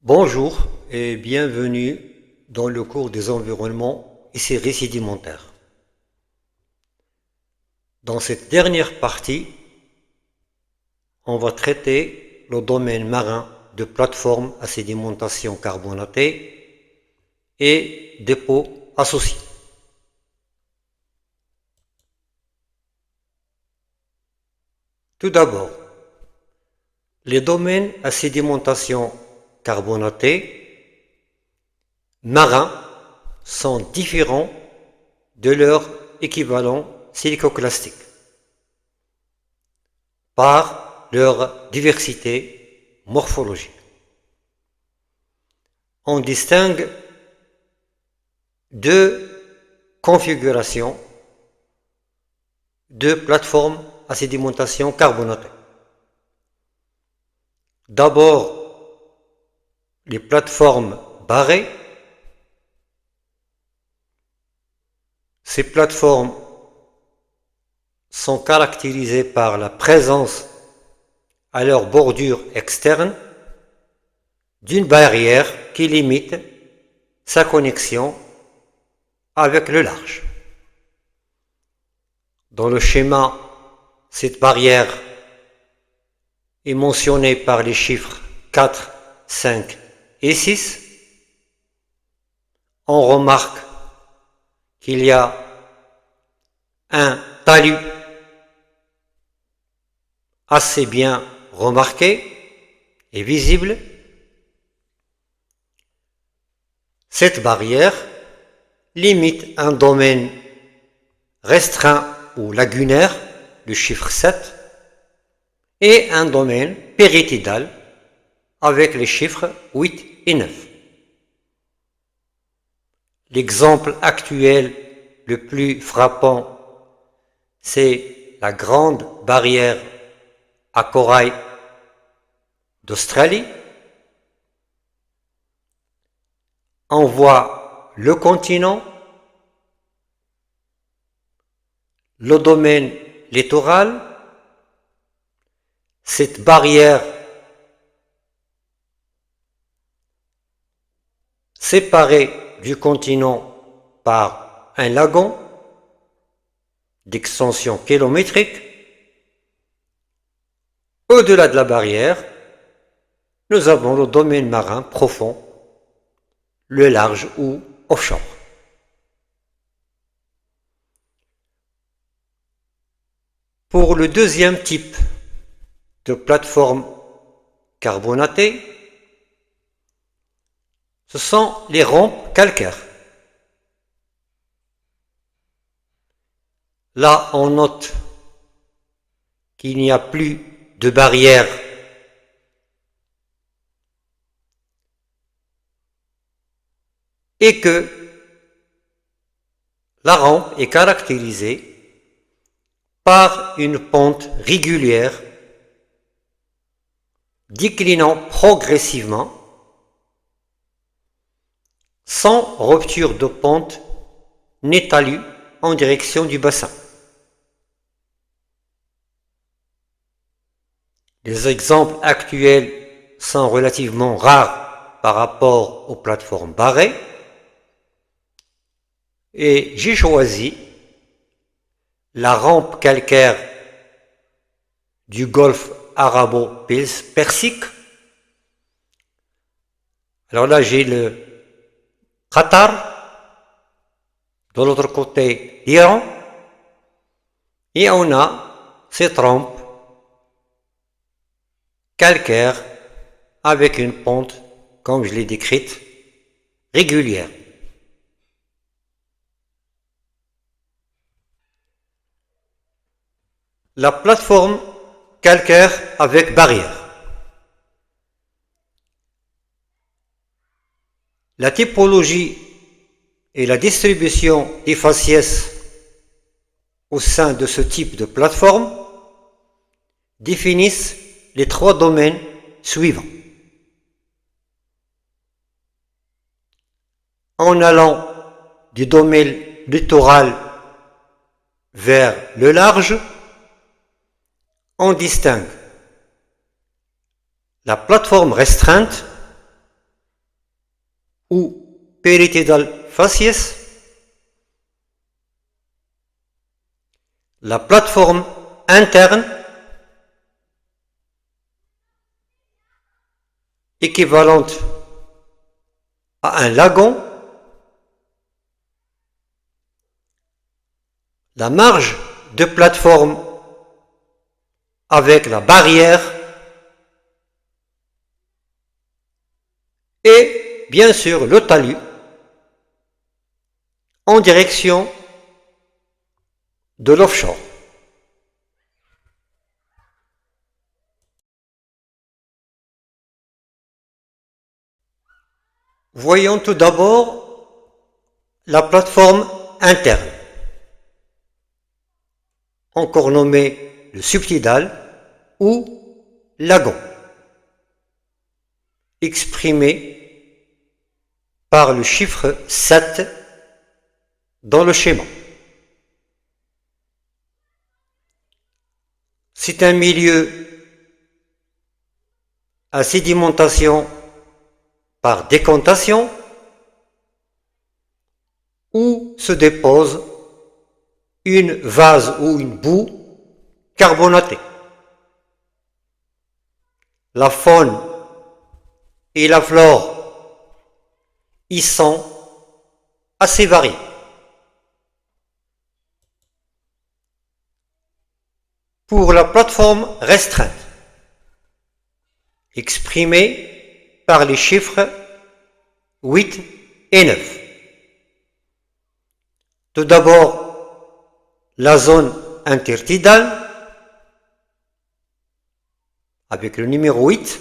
Bonjour et bienvenue dans le cours des environnements et séries sédimentaires. Dans cette dernière partie, on va traiter le domaine marin de plateformes à sédimentation carbonatée et dépôts associés. Tout d'abord, les domaines à sédimentation carbonatée marins sont différents de leur équivalent silicoclastique par leur diversité morphologique. On distingue deux configurations de plateformes à sédimentation carbonatée. D'abord, les plateformes barrées. Ces plateformes sont caractérisées par la présence à leur bordure externe d'une barrière qui limite sa connexion avec le large. Dans le schéma, cette barrière est mentionnée par les chiffres 4, 5 et 6. On remarque qu'il y a un talus assez bien remarqué et visible. Cette barrière limite un domaine restreint ou lagunaire, le chiffre 7, et un domaine péritidal avec les chiffres 8 et 9. L'exemple actuel le plus frappant, c'est la grande barrière à corail d'Australie. On voit le continent, le domaine littoral, cette barrière séparée du continent par un lagon d'extension kilométrique. Au-delà de la barrière, nous avons le domaine marin profond, le large ou offshore. Pour le deuxième type de plateforme carbonatée, ce sont les rampes calcaires. Là, on note qu'il n'y a plus de barrière et que la rampe est caractérisée par une pente régulière déclinant progressivement sans rupture de pente ni talus en direction du bassin. Les exemples actuels sont relativement rares par rapport aux plateformes barrées et j'ai choisi la rampe calcaire du golfe arabo-persique. Alors là, j'ai le Qatar, de l'autre côté l'Iran, et on a cette rampe calcaire avec une pente, comme je l'ai décrite, régulière. La plateforme calcaire avec barrière. La typologie et la distribution des faciès au sein de ce type de plateforme définissent les trois domaines suivants. En allant du domaine littoral vers le large, on distingue la plateforme restreinte ou Pyritidal facies. La plateforme interne équivalente à un lagon. La marge de plateforme avec la barrière et bien sûr le talus en direction de l'offshore. Voyons tout d'abord la plateforme interne, encore nommée le subtidal ou lagon, exprimé par le chiffre 7 dans le schéma. C'est un milieu à sédimentation par décantation où se dépose une vase ou une boue carbonatée. La faune et la flore y sont assez variées. Pour la plateforme restreinte, exprimée par les chiffres 8 et 9. Tout d'abord, la zone intertidale, avec le numéro 8,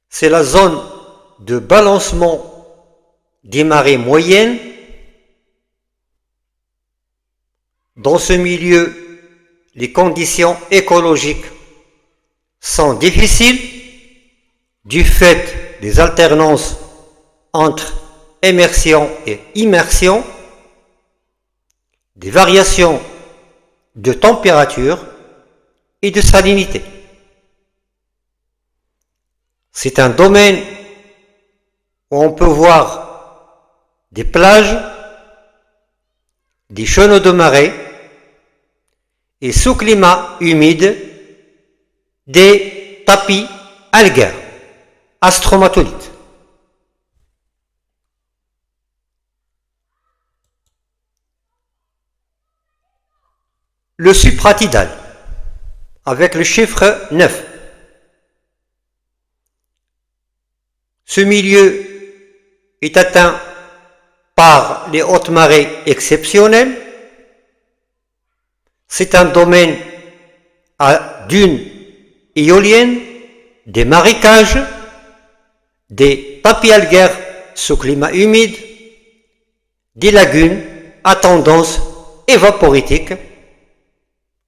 c'est la zone de balancement des marées moyennes. Dans ce milieu, les conditions écologiques sont difficiles du fait des alternances entre immersion et immersion, des variations de température et de salinité. C'est un domaine où on peut voir des plages, des chenaux de marée et sous climat humide, des tapis algaires, astromatolites. Le supratidal, avec le chiffre 9. Ce milieu est atteint par les hautes marées exceptionnelles. C'est un domaine à dunes éoliennes, des marécages, des tapis algaires sous climat humide, des lagunes à tendance évaporitique,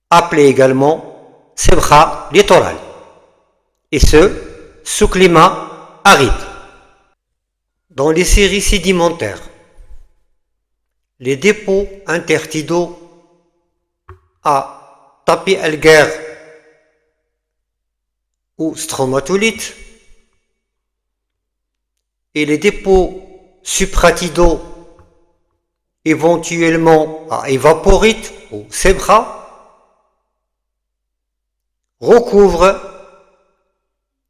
appelées également sebra littorale, et ce, sous climat aride. Dans les séries sédimentaires, les dépôts intertidaux à tapis algaires ou stromatolites et les dépôts supratidaux éventuellement à évaporites ou sebra recouvrent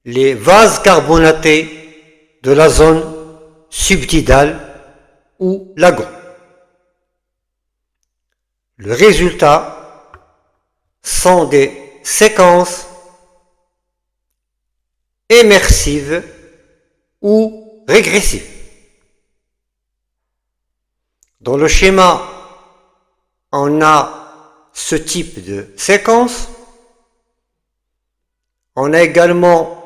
les vases carbonatés de la zone subtidale ou lagon. Le résultat sont des séquences immersives ou régressives. Dans le schéma, on a ce type de séquence. On a également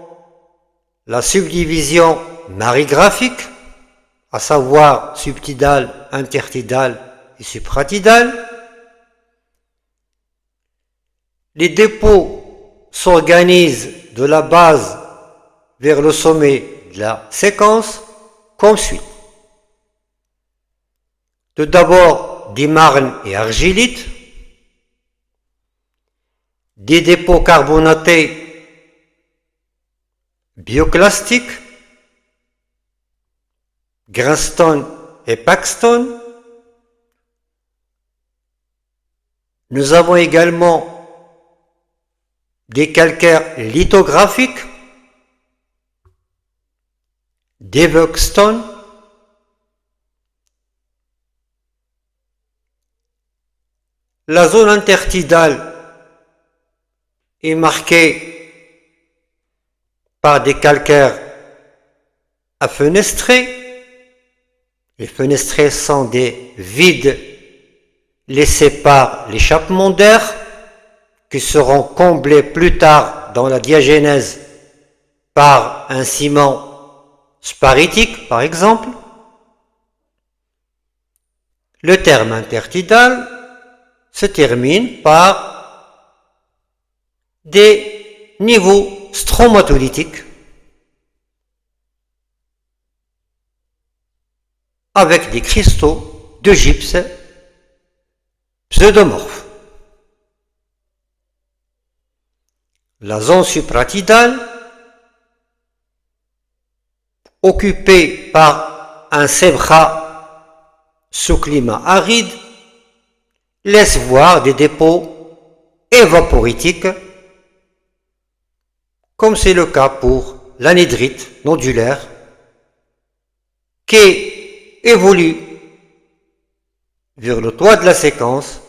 la subdivision marégraphique, à savoir subtidale, intertidale et supratidale. Les dépôts s'organisent de la base vers le sommet de la séquence comme suit. Tout d'abord des marnes et argilites, des dépôts carbonatés bioclastiques, grindstone et paxton. Nous avons également des calcaires lithographiques, d'Evoxstone, la zone intertidale est marquée par des calcaires à fenestrés. Les fenestrés sont des vides laissés par l'échappement d'air qui seront comblés plus tard dans la diagénèse par un ciment sparitique, par exemple. Le terme intertidal se termine par des niveaux stromatolithiques avec des cristaux de gypse pseudomorphes. La zone supratidale, occupée par un sébra sous climat aride, laisse voir des dépôts évaporitiques, comme c'est le cas pour l'anhydrite nodulaire, qui évolue vers le toit de la séquence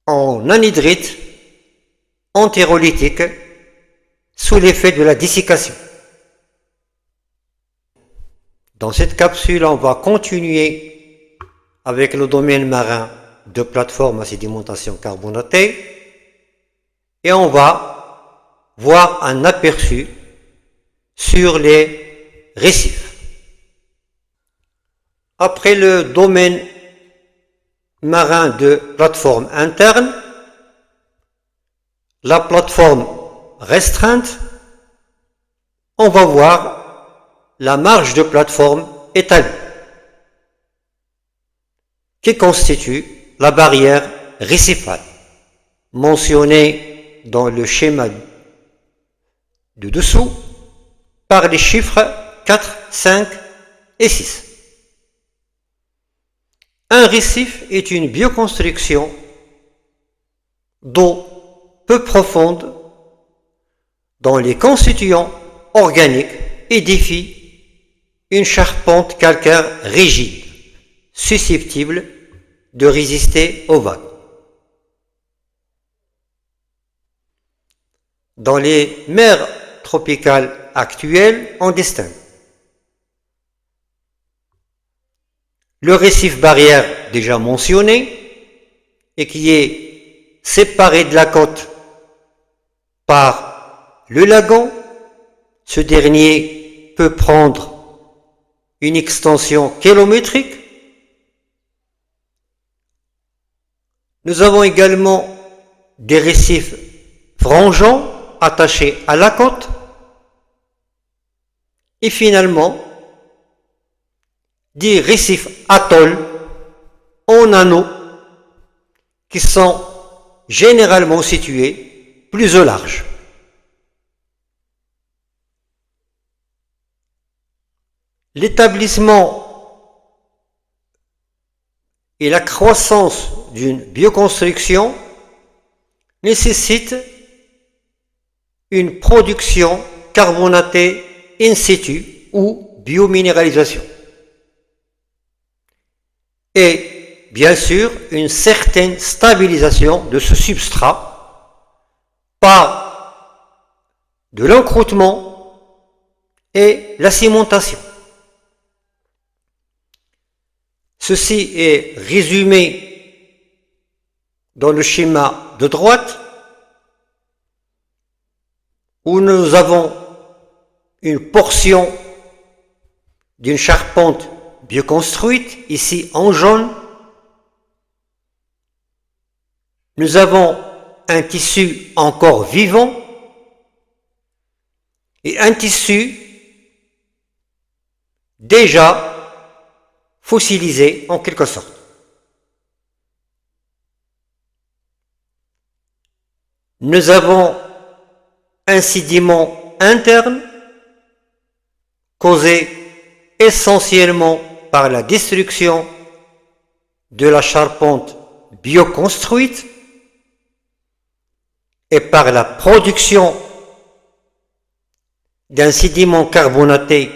en anhydrite entérolytique sous l'effet de la dessiccation. Dans cette capsule, on va continuer avec le domaine marin de plateformes à sédimentation carbonatée et on va voir un aperçu sur les récifs. Après le domaine marin de plateforme interne, la plateforme restreinte, on va voir la marge de plateforme étalée, qui constitue la barrière récifale, mentionnée dans le schéma de dessous par les chiffres 4, 5 et 6. Un récif est une bioconstruction d'eau peu profonde dont les constituants organiques édifient une charpente calcaire rigide, susceptible de résister aux vagues. Dans les mers tropicales actuelles, on distingue le récif barrière déjà mentionné et qui est séparé de la côte par le lagon. Ce dernier peut prendre une extension kilométrique. Nous avons également des récifs frangeants attachés à la côte et finalement des récifs atolls en anneaux qui sont généralement situés plus au large. L'établissement et la croissance d'une bioconstruction nécessitent une production carbonatée in situ ou biominéralisation. Et bien sûr une certaine stabilisation de ce substrat par de l'encroûtement et la cimentation. Ceci est résumé dans le schéma de droite où nous avons une portion d'une charpente bioconstruite, ici en jaune. Nous avons un tissu encore vivant et un tissu déjà fossilisé en quelque sorte. Nous avons un sédiment interne causé essentiellement par la destruction de la charpente bioconstruite et par la production d'un sédiment carbonaté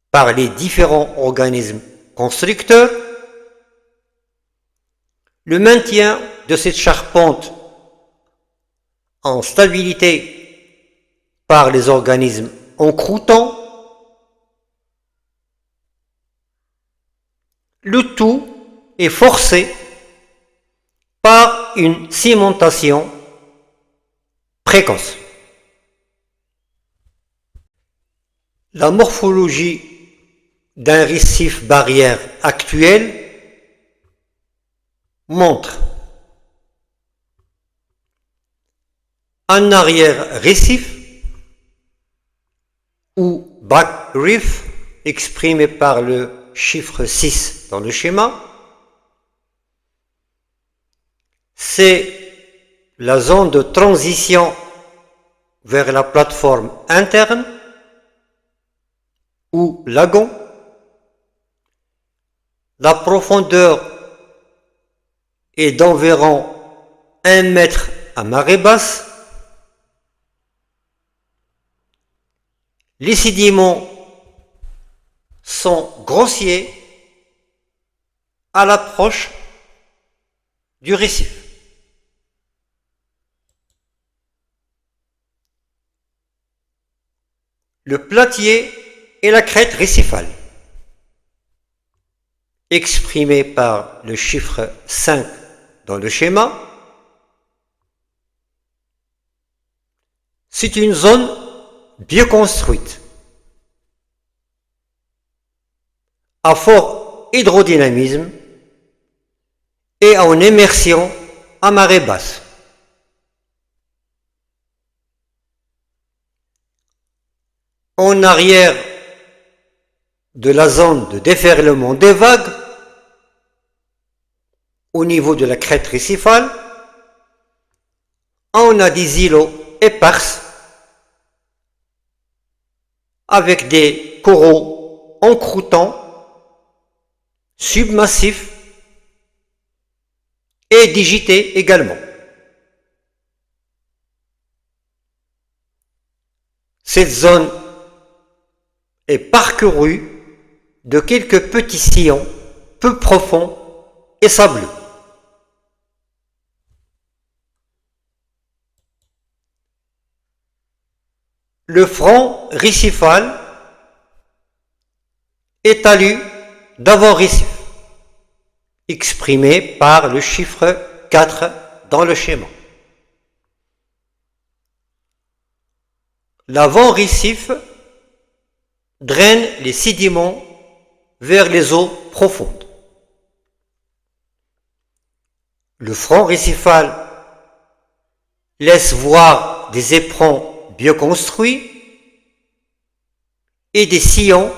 par les différents organismes constructeurs, le maintien de cette charpente en stabilité par les organismes encroûtants, le tout est forcé par une cimentation précoce. La morphologie d'un récif barrière actuel montre un arrière-récif ou back reef exprimé par le chiffre 6 dans le schéma. C'est la zone de transition vers la plateforme interne ou lagon. La profondeur est d'environ 1 mètre à marée basse. Les sédiments sont grossiers à l'approche du récif. Le platier et la crête récifale, exprimé par le chiffre 5 dans le schéma, c'est une zone bioconstruite à fort hydrodynamisme et en immersion à marée basse. En arrière de la zone de déferlement des vagues, au niveau de la crête récifale, on a des îlots éparses avec des coraux encroûtants, submassifs et digités également. Cette zone est parcourue de quelques petits sillons peu profonds et sableux. Le front récifal est talus d'avant-récif, exprimé par le chiffre 4 dans le schéma. L'avant-récif draine les sédiments vers les eaux profondes. Le front récifal laisse voir des éperons bioconstruits et des sillons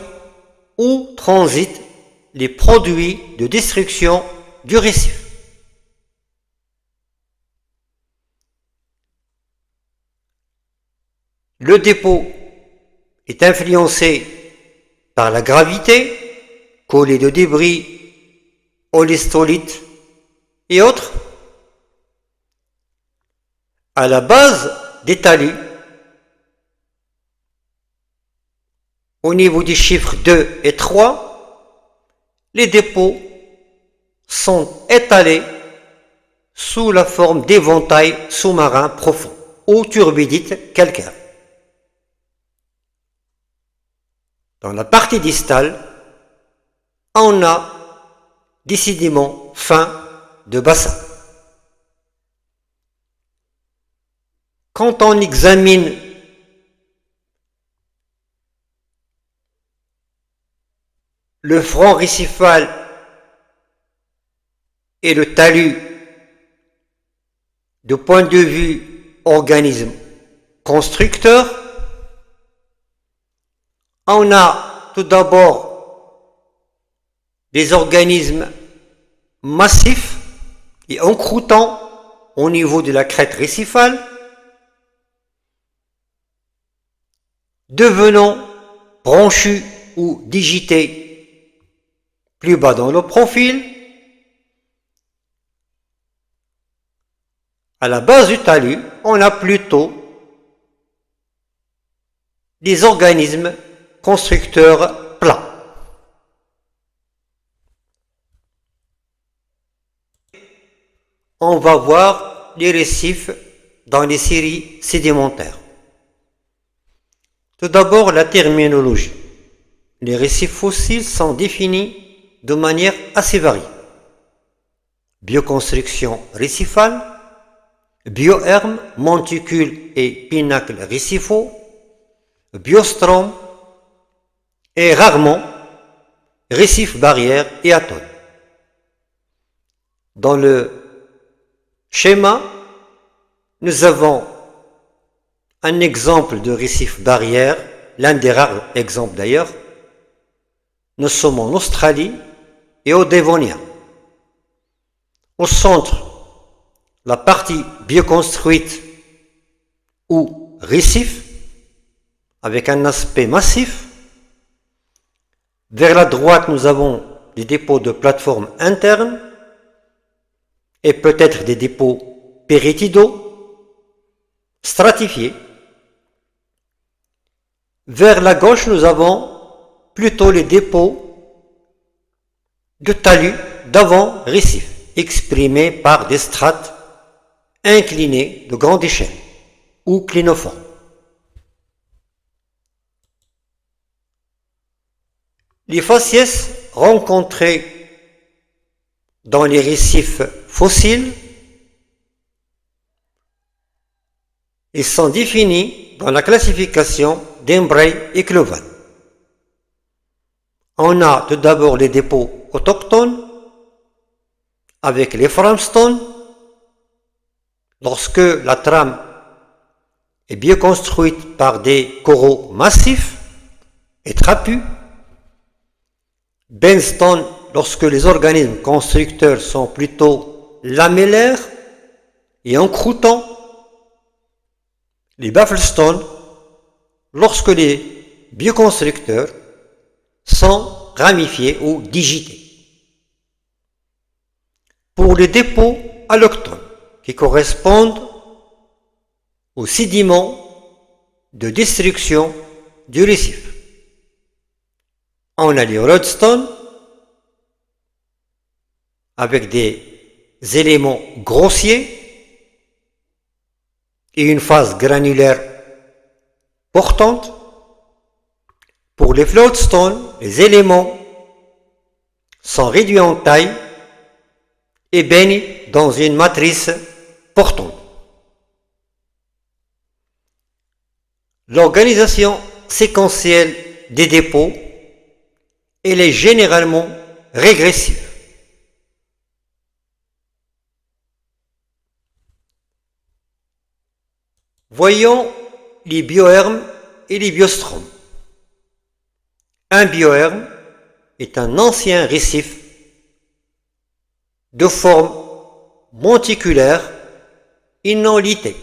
où transitent les produits de destruction du récif. Le dépôt est influencé par la gravité, collé de débris, holistolites et autres. À la base des talus, au niveau des chiffres 2 et 3, les dépôts sont étalés sous la forme d'éventails sous-marins profonds ou turbidites calcaires. Dans la partie distale, on a des sédiments fins de bassin. Quand on examine le front récifal et le talus de point de vue organisme constructeur, on a tout d'abord des organismes massifs et encroûtants au niveau de la crête récifale, devenant branchus ou digité plus bas dans le profil. À la base du talus, on a plutôt des organismes constructeurs plats. On va voir les récifs dans les séries sédimentaires. Tout d'abord, la terminologie. Les récifs fossiles sont définis de manière assez variée. Bioconstruction récifale, biohermes, monticules et pinacles récifaux, biostrom et rarement récifs barrières et atolls. Dans le schéma, nous avons un exemple de récif barrière, l'un des rares exemples d'ailleurs. Nous sommes en Australie et au Dévonien. Au centre, la partie bioconstruite ou récif, avec un aspect massif. Vers la droite, nous avons des dépôts de plateformes internes et peut-être des dépôts péritidaux stratifiés. Vers la gauche, nous avons plutôt les dépôts de talus d'avant récif, exprimés par des strates inclinées de grande échelle ou clinoformes. Les faciès rencontrés dans les récifs fossiles, ils sont définis dans la classification d'Embray et Clovan. On a tout d'abord les dépôts autochtones avec les framestones. Lorsque la trame est bien construite par des coraux massifs et trapus. Benzstone, lorsque les organismes constructeurs sont plutôt lamellaires et encroûtants. Les bafflestones, lorsque les bioconstructeurs sont ramifiés ou digités. Pour les dépôts allochtones, qui correspondent aux sédiments de destruction du récif, on a les roadstones avec des éléments grossiers et une phase granulaire portante. Pour les floatstones, les éléments sont réduits en taille et baignent dans une matrice portante. L'organisation séquentielle des dépôts, elle est généralement régressive. Voyons les biohermes et les biostromes. Un bioherme est un ancien récif de forme monticulaire et non litée.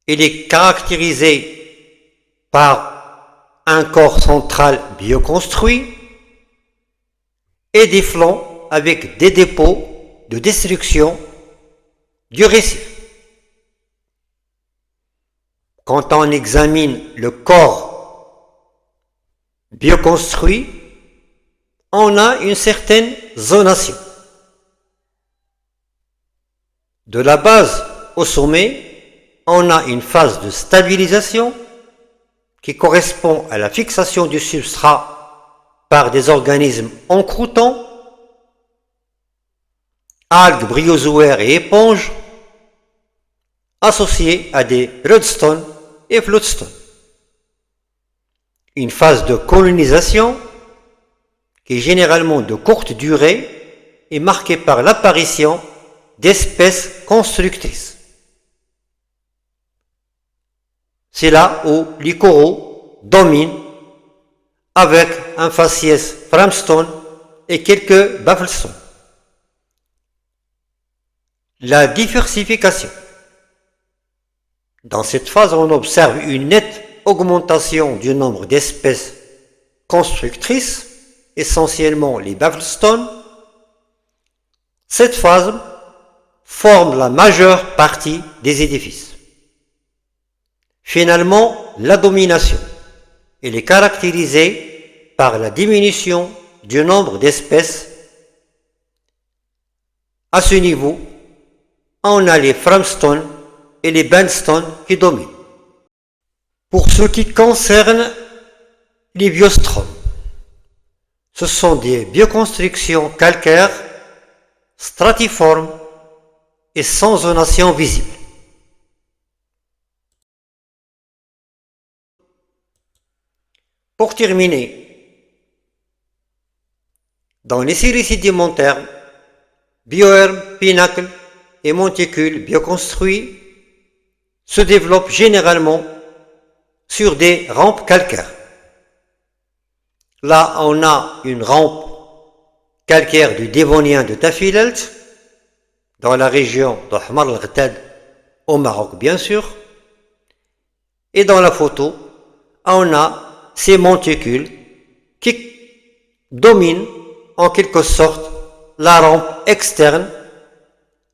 Il est caractérisé par un corps central bioconstruit et des flancs avec des dépôts de destruction du récif. Quand on examine le corps bioconstruit, on a une certaine zonation. De la base au sommet, on a une phase de stabilisation qui correspond à la fixation du substrat par des organismes encroûtants, algues, bryozoaires et éponges, associés à des roadstones et floatstones. Une phase de colonisation qui est généralement de courte durée est marquée par l'apparition d'espèces constructrices. C'est là où les coraux dominent avec un faciès framestone et quelques bafflestones. La diversification. Dans cette phase, on observe une nette augmentation du nombre d'espèces constructrices, essentiellement les bafflestones. Cette phase forme la majeure partie des édifices. Finalement, la domination, elle est caractérisée par la diminution du nombre d'espèces. À ce niveau, on a les framestones et les bandstones qui dominent. Pour ce qui concerne les biostromes, ce sont des bioconstructions calcaires, stratiformes et sans zonation visible. Pour terminer, dans les séries sédimentaires, biohermes, pinnacles et monticules bioconstruits se développent généralement sur des rampes calcaires. Là, on a une rampe calcaire du Dévonien de Tafilalt, dans la région de Hmar al-Ghtad, au Maroc bien sûr. Et dans la photo, on a ces monticules qui dominent en quelque sorte la rampe externe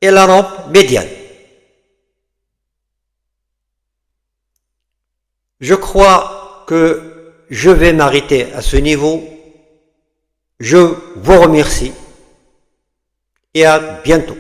et la rampe médiane. Je crois que je vais m'arrêter à ce niveau. Je vous remercie et à bientôt.